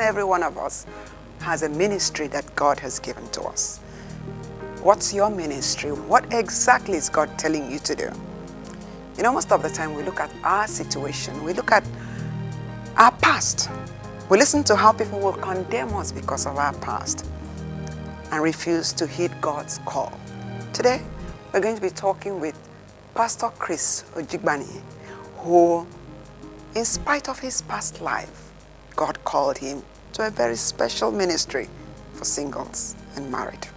every one of us has a ministry that God has given to us. What's your ministry? What exactly is God telling you to do? You know, most of the time we look at our situation, we look at our past. We listen to how people will condemn us because of our past and refuse to heed God's call. Today, we're going to be talking with Pastor Chris Ojigbani, who, in spite of his past life, God called him to a very special ministry for singles and married.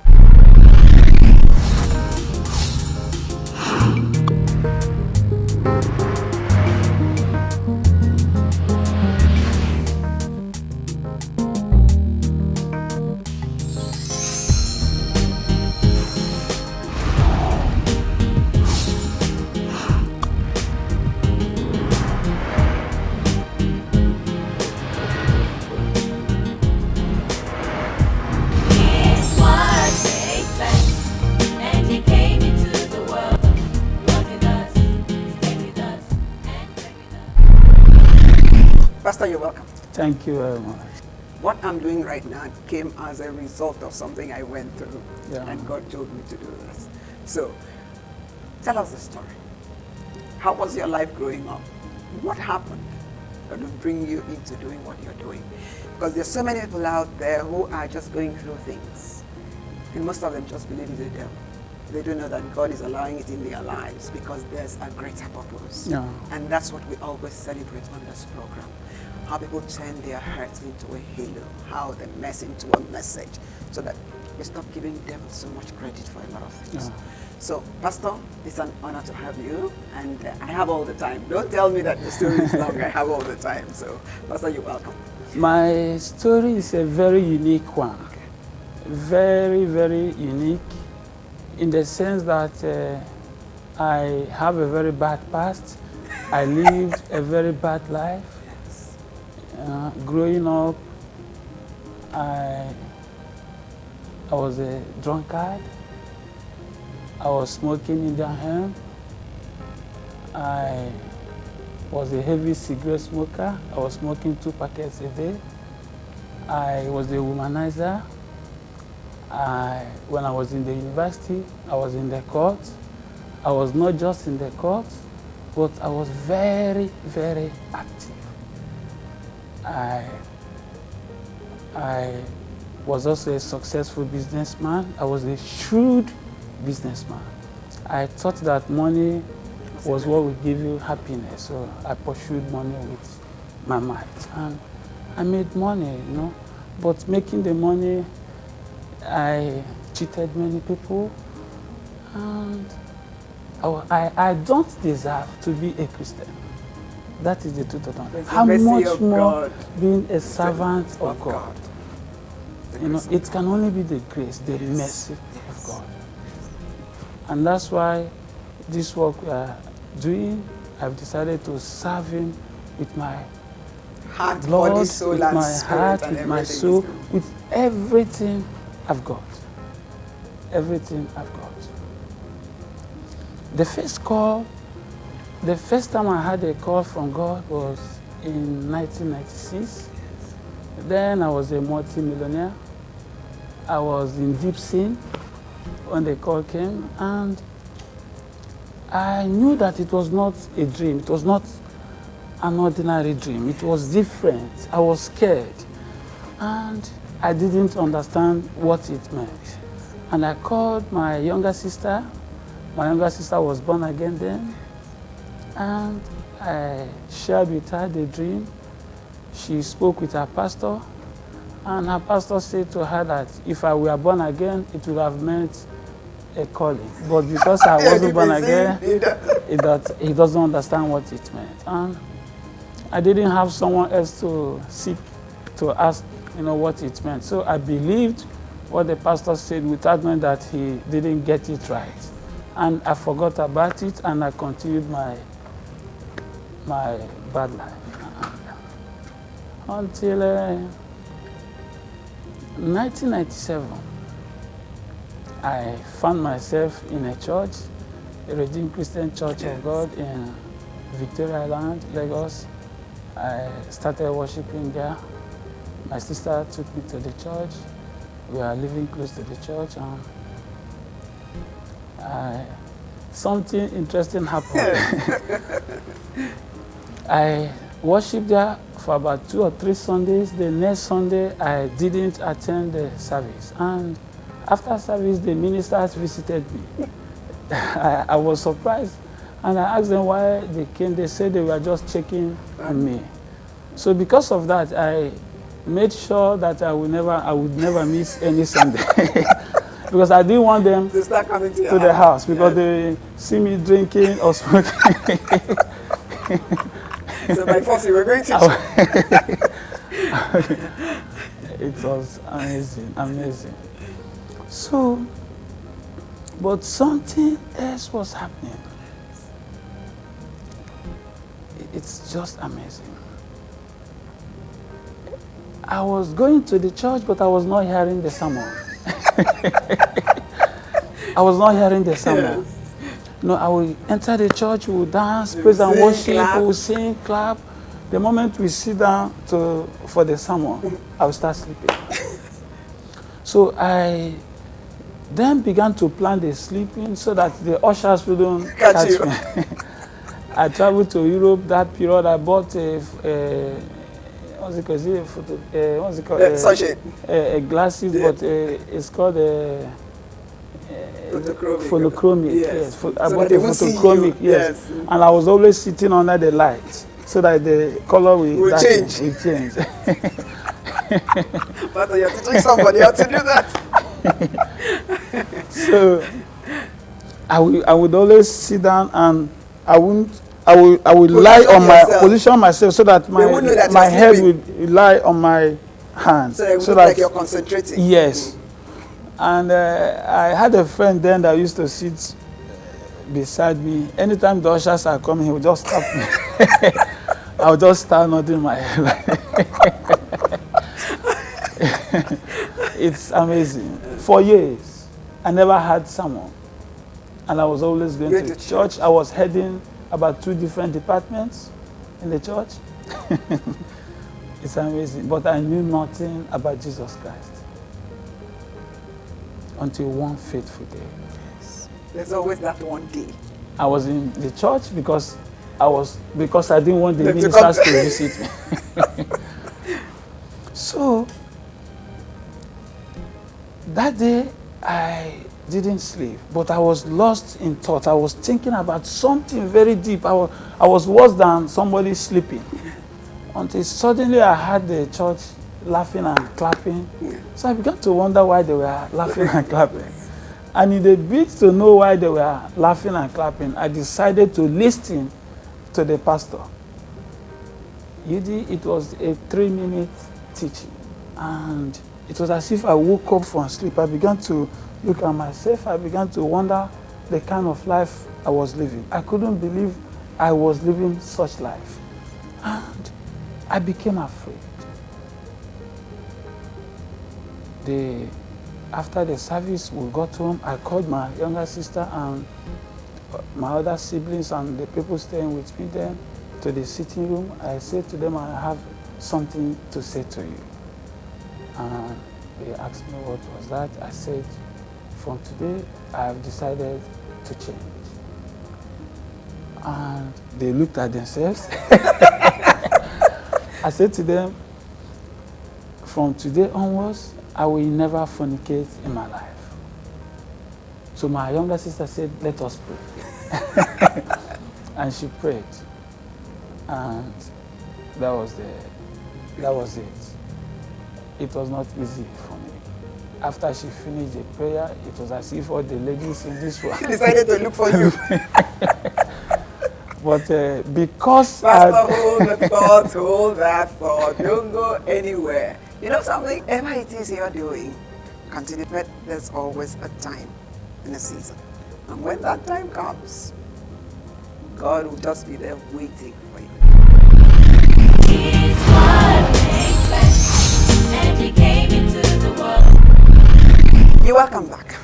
Pastor, you're welcome. Thank you very much. What I'm doing right now came as a result of something I went through, and God told me to do this. So, tell us the story. How was your life growing up? What happened that will bring you into doing what you're doing? Because there's so many people out there who are just going through things, and most of them just believe it's the devil. They don't know that God is allowing it in their lives because there's a greater purpose. Yeah. And that's what we always celebrate on this program. How people turn their hurts into a halo, how they mess into a message, so that we stop giving them so much credit for a lot of things. Yeah. So, Pastor, it's an honor to have you, and I have all the time. Don't tell me that the story is long, I have all the time. So, Pastor, you're welcome. My story is a very unique one. Okay. Very, very unique in the sense that I have a very bad past. I lived a very bad life. Growing up, I was a drunkard. I was smoking Indian hemp. I was a heavy cigarette smoker. I was smoking 2 packets a day. I was a womanizer. When I was in the university, I was in the court. I was not just in the court, but I was very, very active. I was also a successful businessman. I was a shrewd businessman. I thought that money was what would give you happiness, so I pursued money with my might. And I made money, you know, but making the money, I cheated many people, and I don't deserve to be a Christian. That is the truth of it. How much more being a servant of God? You know, it can only be the grace, the mercy of God. And that's why this work we are doing, I've decided to serve Him with my heart, blood, body, soul, with and my spirit, heart, and with my soul, with everything I've got. Everything I've got. The first time I had a call from God was in 1996. Then I was a multi-millionaire. I was in deep sin when the call came, and I knew that it was not a dream. It was not an ordinary dream. It was different. I was scared, and I didn't understand what it meant. And I called my younger sister. My younger sister was born again then, and I shared with her the dream. She spoke with her pastor, and her pastor said to her that if I were born again, it would have meant a calling. But because I wasn't born again, he doesn't understand what it meant. And I didn't have someone else to seek, to ask, you know, what it meant. So I believed what the pastor said without knowing that he didn't get it right. And I forgot about it, and I continued my bad life. Until 1997, I found myself in a church, a Redeemed Christian Church of God in Victoria Island, Lagos. I started worshiping there. My sister took me to the church. We are living close to the church, and something interesting happened. I worshiped there for about 2 or 3 Sundays. The next Sunday, I didn't attend the service. And after service, the ministers visited me. I was surprised. And I asked them why they came. They said they were just checking on me. So because of that, I made sure that I would never miss any Sunday. Because I didn't want them to start coming to the house because they see me drinking or smoking. So by force you were going to It was amazing. So, but something else was happening. It's just amazing. I was going to the church, but I was not hearing the sermon. I was not hearing the sermon. Yes. No, I will enter the church, we will dance, praise and worship, we will sing, clap. The moment we sit down for the sermon, I will start sleeping. So I then began to plan the sleeping so that the ushers wouldn't catch me. I traveled to Europe that period. I bought a glasses, yeah. but it's called a phonochromic. Yes. I bought a photochromic, yes. And I was always sitting under the light so that the color will change. But you're teaching somebody how to do that. So I would always sit down and I would lie on position myself so that my head would lie on my hands. So it would look like you're concentrating. Yes. And I had a friend then that used to sit beside me. Anytime the ushers are coming, he would just stop me. I would just start nodding my head. It's amazing. For years, I never had someone. And I was always going to church. I was heading about 2 different departments in the church. It's amazing. But I knew nothing about Jesus Christ until one fateful day. Yes. There's always that one day. I was in the church because I didn't want the ministers to visit me. So that day I didn't sleep, but I was lost in thought. I was thinking about something very deep. I was worse than somebody sleeping. Until suddenly I heard the church laughing and clapping. So I began to wonder why they were laughing and clapping. And in the bid to know why they were laughing and clapping, I decided to listen to the pastor. It was a 3-minute teaching. And it was as if I woke up from sleep. I began to look at myself. I began to wonder the kind of life I was living. I couldn't believe I was living such life. And I became afraid. After the service, we got home. I called my younger sister and my other siblings and the people staying with me then to the sitting room. I said to them, I have something to say to you. And they asked me what was that. I said, from today, I have decided to change. And they looked at themselves. I said to them, from today onwards, I will never fornicate in my life. So my younger sister said, let us pray. And she prayed. And that was it. It was not easy for me. After she finished the prayer, it was as if all the ladies in this room decided to look for you. But because Pastor, hold that thought. Don't go anywhere. You know something? Whatever it is you're doing, continue. But there's always a time in a season. And when that time comes, God will just be there waiting for you. He's what makes sense, and he came into the world. You're welcome back.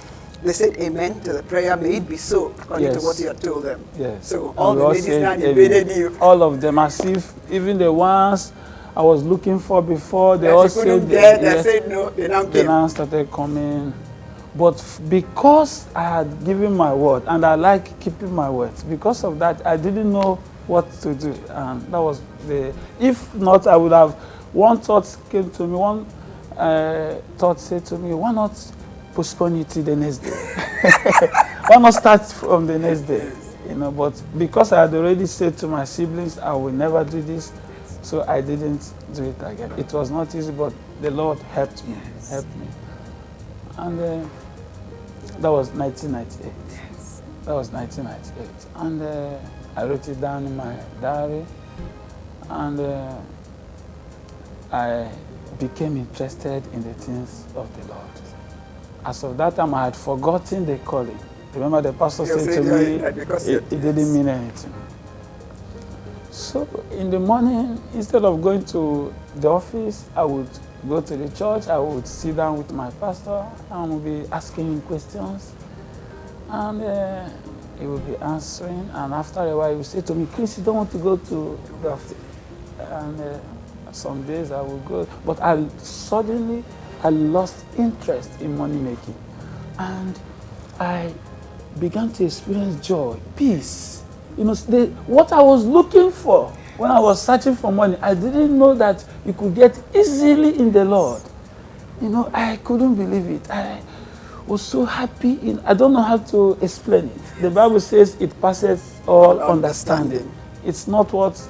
They said amen to the prayer. May it be so, according to what you had told them. Yes. So all the ladies that invaded you. All of them, as if even the ones I was looking for before, they That all you said couldn't get, they yes, said no, they now they came. now started coming. But because I had given my word and I like keeping my words, because of that, I didn't know what to do. And that was if not, I would have, one thought came to me, one thought said to me, why not postpone it till the next day? Why not start from the next day? But because I had already said to my siblings, I will never do this, so I didn't do it again. It was not easy, but the Lord helped me, And that was 1998. Yes. That was 1998. And I wrote it down in my diary. And I became interested in the things of the Lord. As of that time, I had forgotten the calling. Remember the pastor said to me, it didn't mean anything. So in the morning, instead of going to the office, I would go to the church, I would sit down with my pastor and we'll be asking him questions. And he would be answering. And after a while, he would say to me, Chris, you don't want to go to the office? And some days I would go. But suddenly, I lost interest in money making. And I began to experience joy, peace. What I was looking for when I was searching for money, I didn't know that you could get easily in the Lord. I couldn't believe it. I was so happy. I don't know how to explain it. The Bible says it passes all understanding. It's not what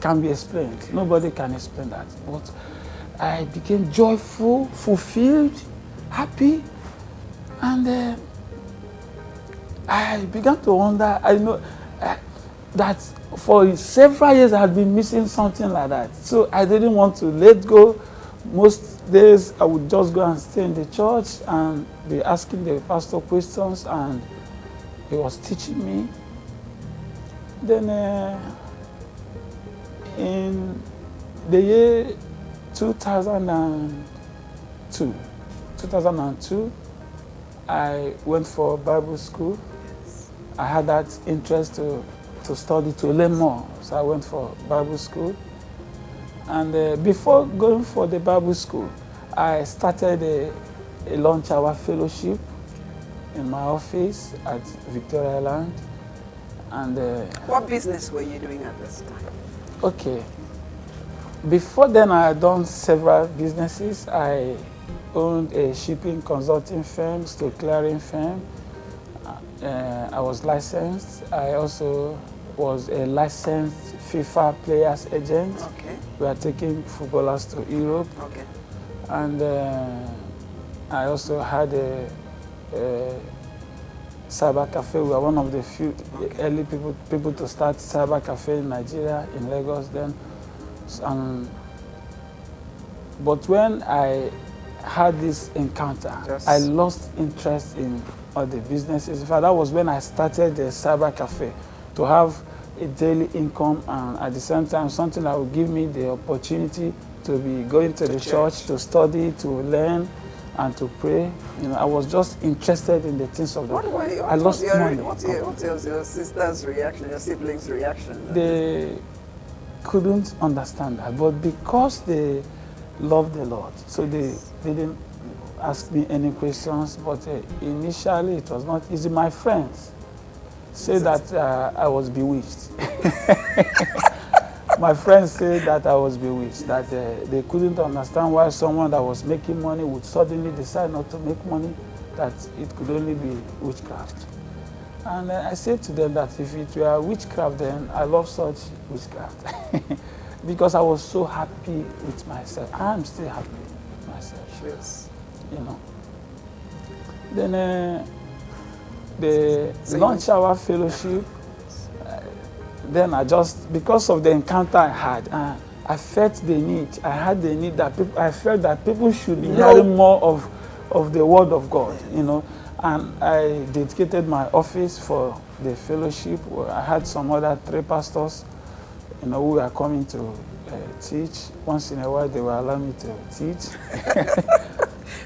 can be explained. Nobody can explain that. But I became joyful, fulfilled, happy, and I began to wonder. I know that for several years I had been missing something like that. So I didn't want to let go. Most days I would just go and stay in the church and be asking the pastor questions, and he was teaching me. Then in the year 2002, I went for Bible school. I had that interest to study, to learn more. So I went for Bible school. And before going for the Bible school, I started a lunch hour fellowship in my office at Victoria Island. And what business were you doing at this time? Okay. Before then, I had done several businesses. I owned a shipping consulting firm, stock clearing firm. I was licensed. I also was a licensed FIFA players agent. Okay. We are taking footballers to Europe. Okay. And I also had a cyber cafe. We were one of the few early people to start cyber cafe in Nigeria, in Lagos then. But when I had this encounter, I lost interest in other businesses. In fact, that was when I started the cyber cafe, to have a daily income and at the same time something that would give me the opportunity to be going to the church, to study, to learn, and to pray. I was just interested in the things of the Lord. I lost money. What was your sister's reaction, your siblings' reaction? They couldn't understand that, but because they loved the Lord, so they didn't ask me any questions. But initially, it was not easy. My friends say that I was bewitched. My friends say that I was bewitched, that they couldn't understand why someone that was making money would suddenly decide not to make money, that it could only be witchcraft. And I said to them that if it were witchcraft, then I love such witchcraft. Because I was so happy with myself. I'm still happy with myself. Yes. Then the lunch hour fellowship, then because of the encounter I had, I felt the need. I had the need that I felt that people should be hearing more of the word of God, And I dedicated my office for the fellowship. I had some other 3 pastors, who were coming to teach. Once in a while, they were allowing me to teach.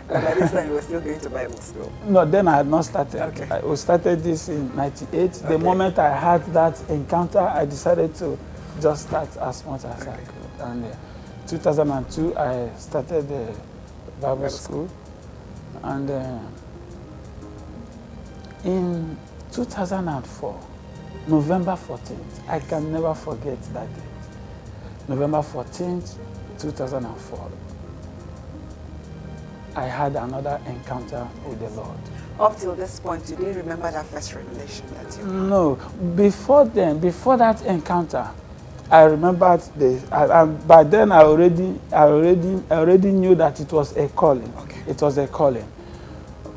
But at this time, you were still going to Bible school? No, then I had not started. Okay. I started this in '98. The moment I had that encounter, I decided to just start as much as I could. And 2002, I started the Bible school. And in 2004, November 14th, I can never forget that date. November 14th, 2004, I had another encounter with the Lord. Up till this point, you didn't remember that first revelation that you had? No, before then, before that encounter, I remembered by then I already knew that it was a calling. Okay. It was a calling,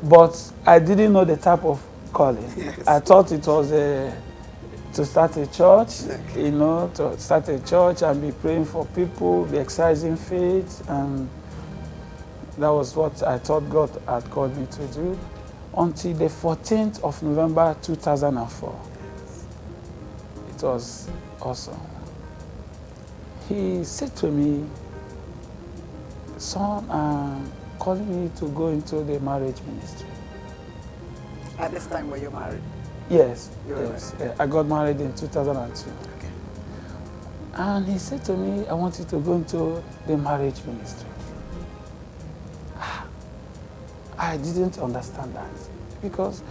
but I didn't know the type of calling. Yes. I thought it was to start a church, Okay. you know, to start a church and be praying for people, be exercising faith, and that was what I thought God had called me to do. Until the 14th of November 2004. It was awesome. He said to me, son, I'm calling you to go into the marriage ministry. At this time, were you married? Yes, You were yes. married. I got married in 2002. Okay. And he said to me, I want you to go into the marriage ministry. I didn't understand that because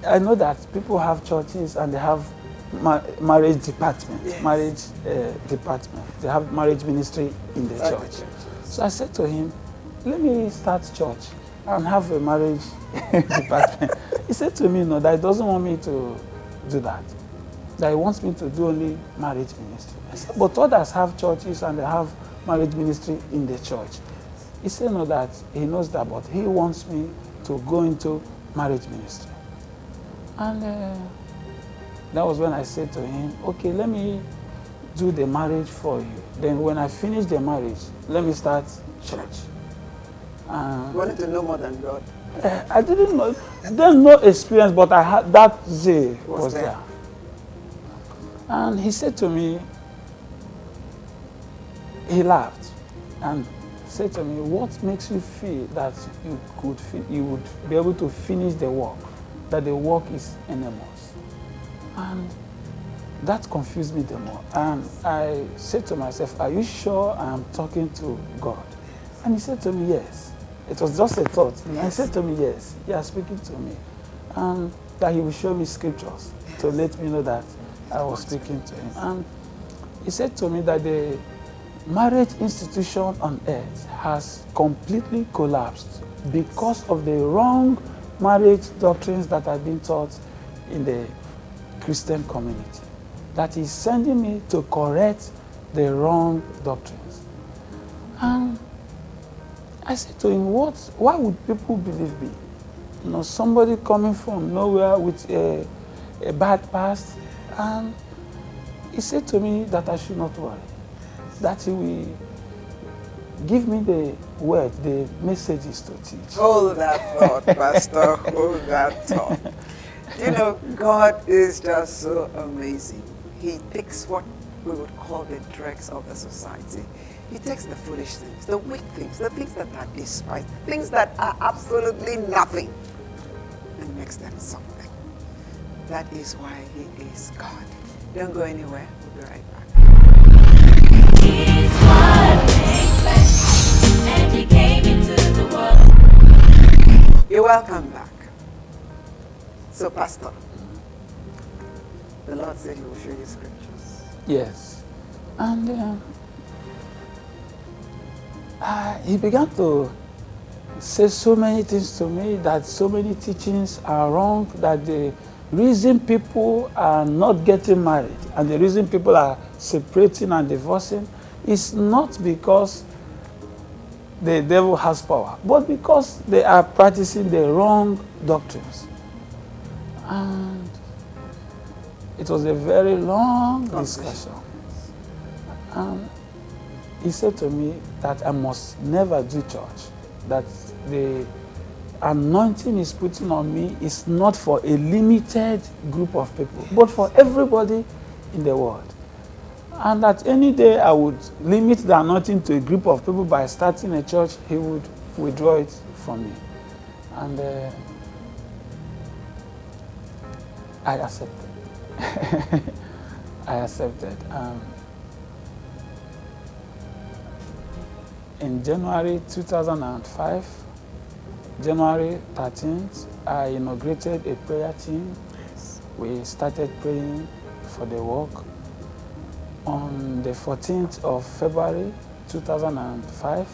I know that people have churches and they have marriage department, Yes. marriage department. They have marriage ministry in the Inside the church. church. So I said to him, let me start church and have a marriage department. He said to me, no, that he doesn't want me to do that. That he wants me to do only marriage ministry. I said, but others have churches and they have marriage ministry in the church. He said, no, that he knows that, but he wants me to go into marriage ministry. And that was when I said to him, okay, let me do the marriage for you. Then when I finish the marriage, let me start church. You wanted to know more than God. I didn't know, there's no experience, but I had that zeal was there. And he said to me, he laughed and said to me, what makes you feel that you would be able to finish the work, that the work is enormous? And that confused me the more. And I said to myself, are you sure I'm talking to God? And he said to me, yes. It was just a thought. Yes. He said to me, yes, you are speaking to me. And that he will show me scriptures to let me know that I was speaking to him. And he said to me that the marriage institution on earth has completely collapsed because of the wrong marriage doctrines that have been taught in the Christian community. That he's sending me to correct the wrong doctrines. And I said to him, why would people believe me? You know, somebody coming from nowhere with a bad past. And he said to me that I should not worry, that he will give me the word, the messages to teach. Hold that thought, Pastor. Hold that thought. You know, God is just so amazing. He takes what we would call the dregs of the society. He takes the foolish things, the weak things, the things that are despised, things that are absolutely nothing, and makes them something. That is why he is God. Don't go anywhere. We'll be right back. He's what makes sense, and he came into the world. You're welcome back. So, Pastor, the Lord said he will show you scriptures. Yes. And he began to say so many things to me, that so many teachings are wrong, that the reason people are not getting married and the reason people are separating and divorcing is not because the devil has power, but because they are practicing the wrong doctrines. And it was a very long discussion. And he said to me that I must never do church, that the anointing he's putting on me is not for a limited group of people, but for everybody in the world. And that any day I would limit the anointing to a group of people by starting a church, he would withdraw it from me. And I accepted. I accepted. in January 2005, January 13th, I inaugurated a prayer team. We started praying for the work. On the 14th of February 2005,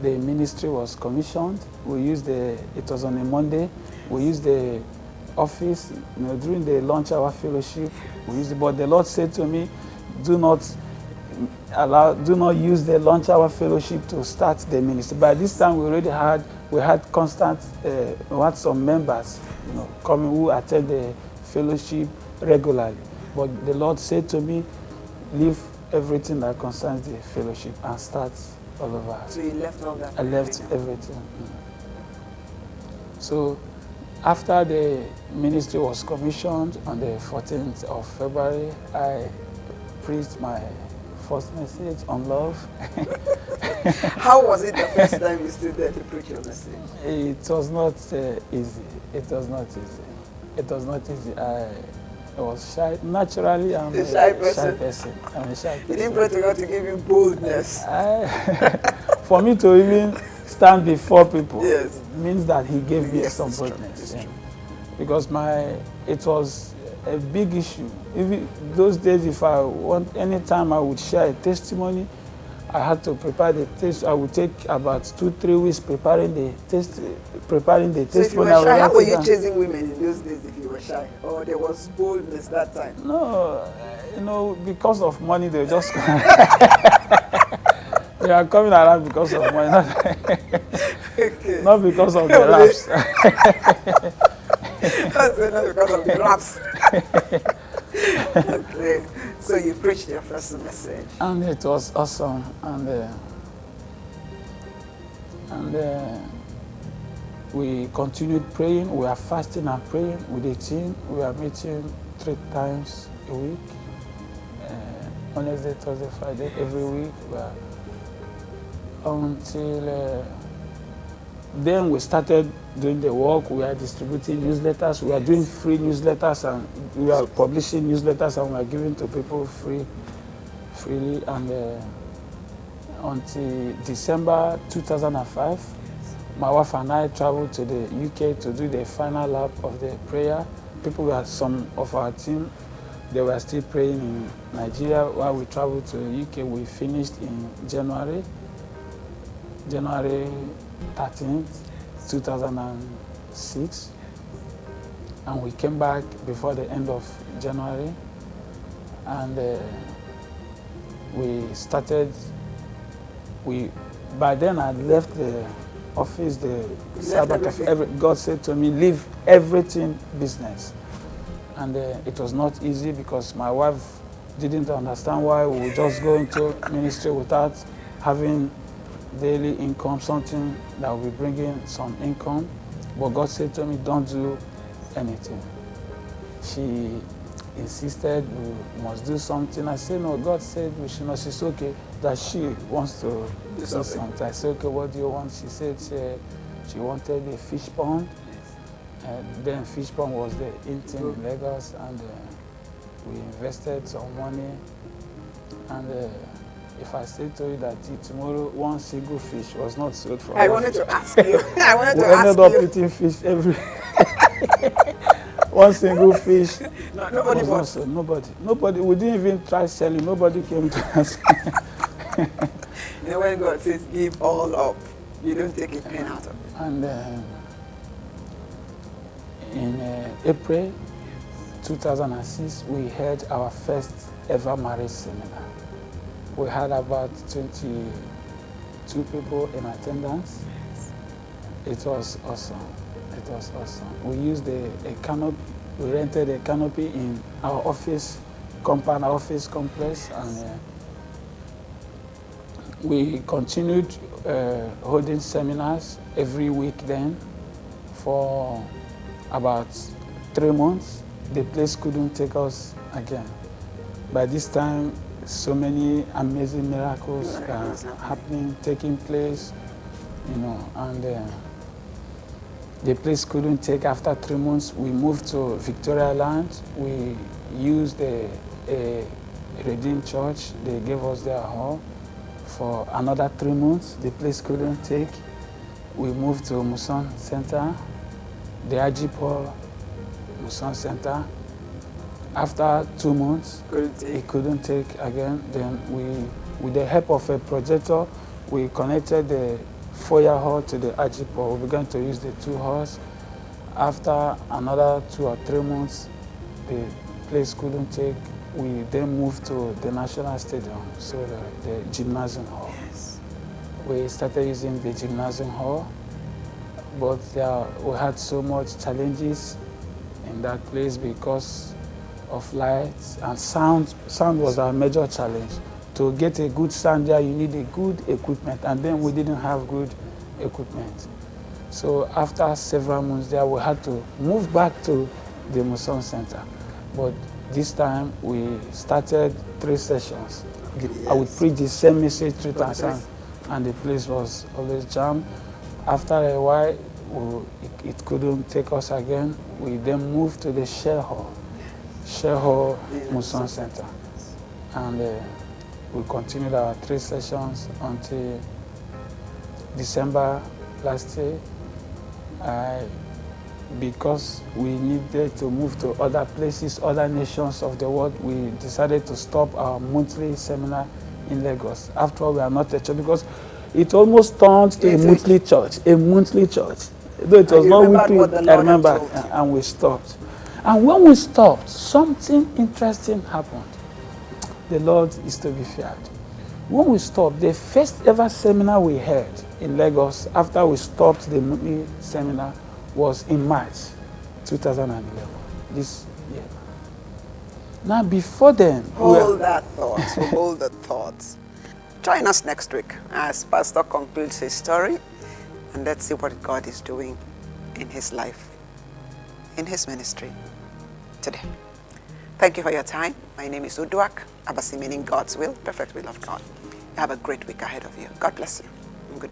the ministry was commissioned. It was on a Monday. We used the office, during the launch hour fellowship. But the Lord said to me, do not use the launch hour fellowship to start the ministry. By this time, we had some members, coming who attend the fellowship regularly. But the Lord said to me, leave everything that concerns the fellowship and start all over. So you left all that? I left everything. So after the ministry was commissioned on the 14th of February, I preached my first message on love. How was it the first time you stood there to preach your message? It was not easy. It was not easy. It was not easy. I was shy. Naturally, I'm a shy person. I'm a shy person. You didn't pray to God to give you boldness. For me to even stand before people, Yes, means that He gave me yes, some it's true, boldness. it's Yeah. true. Because it was a big issue. Those days, anytime I would share a testimony, I had to prepare the test. I would take about 2-3 weeks preparing the testimony. So if you were shy, how were you chasing women in those days if you were shy? Or there was boldness that time? No, because of money, they just they are coming around because of money, Okay. not because of the raps. That's not because of the raps. Okay. So you preached your first message. And it was awesome. And we continued praying. We are fasting and praying with the team. We are meeting 3 times a week. Wednesday, Thursday, Friday, every week. Until then we started doing the work. We are distributing newsletters. We are doing free newsletters, and we are publishing newsletters, and we are giving to people freely. And until December 2005, my wife and I traveled to the UK to do the final lap of the prayer. Some of our team, they were still praying in Nigeria while we traveled to the UK. We finished in January 13th, 2006, and we came back before the end of January, and we started. By then I left the office, the Sabbath of God said to me, leave everything business, and it was not easy because my wife didn't understand why we would just go into ministry without having daily income, something that will be bringing some income. But God said to me, don't do anything. She insisted we must do something. I said, no, God said we should not. She said, okay, that she wants to do something. I said, okay, what do you want? She said she wanted a fish pond. Then fish pond was the in thing in Lagos, and we invested some money. And if I say to you that tomorrow one single fish was not sold for us. I wanted to ask you. We ended up eating fish every one single fish. No, nobody was bought. not sold. Nobody. We didn't even try selling. Nobody came to us. You know, when God says give all up, you don't take a pen out of it. And in April 2006, we held our first ever marriage seminar. We had about 22 people in attendance. It was awesome. It was awesome. We used a canopy. We rented a canopy in our office compound, our office complex, and we continued holding seminars every week then for about 3 months. The place couldn't take us again. By this time, so many amazing miracles are happening, taking place, and the place couldn't take. After 3 months, we moved to Victoria Land. We used a Redeemed Church. They gave us their hall for another 3 months. The place couldn't take. We moved to Muson Center, the Ajipo Muson Center. After 2 months, it couldn't take again. Then with the help of a projector, we connected the foyer hall to the Ajipo. We began to use the 2 halls. After another 2 or 3 months, the place couldn't take. We then moved to the National Stadium, so the gymnasium hall. Yes. We started using the gymnasium hall, but we had so much challenges in that place because of lights and sound. Sound was our major challenge. To get a good sound there, you need a good equipment, and then we didn't have good equipment. So after several months there, we had to move back to the Muson Center. But this time we started 3 sessions. I would preach the same message 3 times, and the place was always jammed. After a while, it couldn't take us again. We then moved to the Share Hall Muson Center. And we continued our 3 sessions until December last year. Because we needed to move to other places, other nations of the world, we decided to stop our monthly seminar in Lagos. After all, we are not a church, because it almost turned to a monthly church. Though it was not weekly, I remember, and we stopped. And when we stopped, something interesting happened. The Lord is to be feared. When we stopped, the first ever seminar we had in Lagos after we stopped the monthly seminar was in March 2011, this year. Now, before then, hold that thought. Join us next week as Pastor concludes his story, and let's see what God is doing in his life, in his ministry today. Thank you for your time. My name is Uduak Abasi, meaning God's will, perfect will of God. You have a great week ahead of you. God bless you. Good.